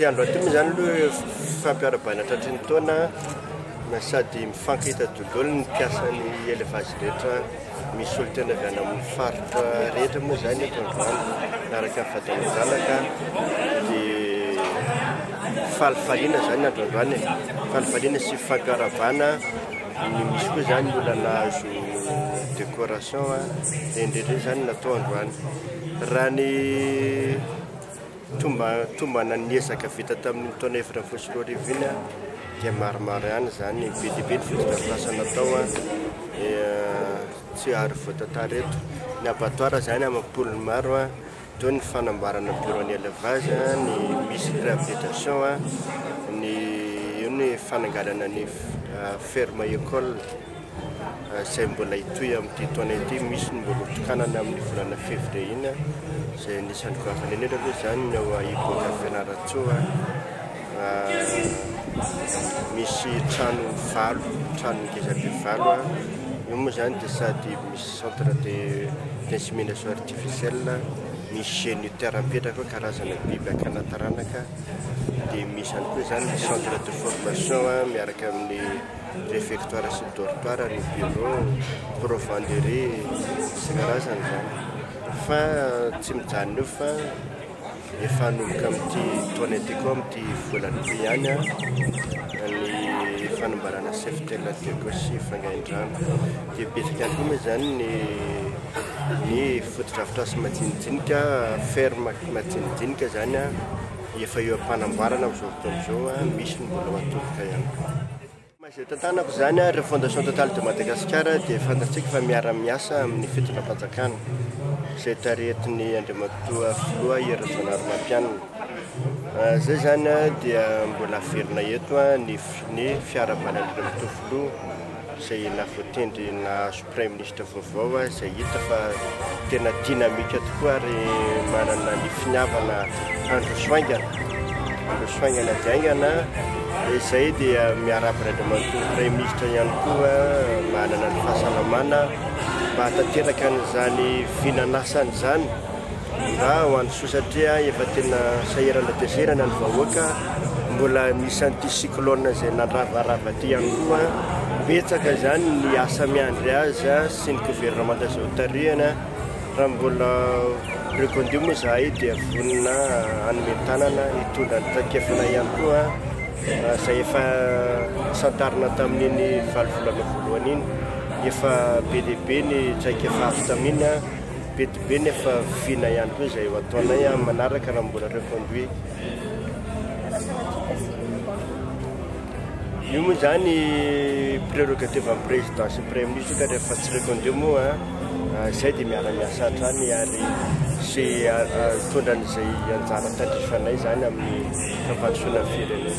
Andro aty moa zany aloha fampiarabana tratrin'ny taona sady mifankahita daholo ny mpiasan'ny élevage rehetra. Misy olo tena avy any amin'ny faritra rehetra moa zany eto Androany miaraka amin'ny fahatanorana dia falifaliana zany andro androany falifaliana sy fampiarabana. Misy koa zany olona nahazo décoration dia indrindra zany natao androany. Raha ny tombana niezaka vita tamin'ny taona 2024 dia maromaro ihany zany be dia be ny fotodrafitrasa natao tsy ary voatantara eto. Ny abattoir zany amam-polony maro toy ny fanamboarana bureau ny élevage, ny misy réhabilitation, ny fananganana ny ferme école izay mbola hitohy amin'ity taona ity. Misy ny mbola tokanana amin'ny volana février iny izay nisany goavana eny aloha zany no hiboaka fianaratsoa. Misy trano valo, trano ngezabe valo io moa zany dia sady misy centre d'insémination artificielle, misy géniteur apetraka karazana biby akanataranaka. Dia misy ihany koa zany centre de formation miaraka amin'ny réfectoire sy dortoir, ny bureau, provenderie sy karazany zany. Fa tsy mijanona eo fa efa hanomboka amin'ity taona ity koa amin'ity volana ity ihany ny fanambarana cheftel diego sy fangain-drano. Dia betsaka ihany koa moa zany ny fotodrafitrasa majinijinika, ferme majinijinika zany efa eo am-panamboarana amin'izao fotoana izao. Misy ny mbola matoboka ihany koa. Izay tantanako zany re fondation totale de Madagascar dia fantatsika fa miara-miasa amin'ny fitondram-panjakana izay taretin'ny Andriamatoa Filoha Hery-Rajaonary Mampianina. Zay zany dia mbola averina eto ny fiaraban'Andriamatoa Filoha izay navoatendry nahazo premier ministre vaovao izay hita fa tena dinamika tokoa ary manana ny finiavana Andro Soaingana diaingana. Izay dia miarabana Andriamatoa premier ministre ihany koa manana ny fahasalamana mba hatanteraka an'izany finanasany zany mba ho an'ny soa satria efa tena sahirana dezerana ny vahoaka. Mbola misy an'ity cyclone izay nandravarava ty ihany koa. Betsaka zany ny asa miandry azy sy ny gouvernement zao tarihana. Raha mbola reconduit moa zahay dia vonina anomentanana hitondra ny takefana ihany koa izay efa santarina tamin'iny valovolana voalohany iny. Efa be dia be ny traika efa avy taminy be dia be nefa vina ihany koa izay ho ataonay manaraka raha mbola reconduit. Io moa zany prérogative amin'ny président sy premier ministre ka rehefa tsy reconduit moa izay dia miara-miasa hatrany ary sy tondra an'izay anjara tandrifanay zany amin'ny fampandrosoana ny firenena.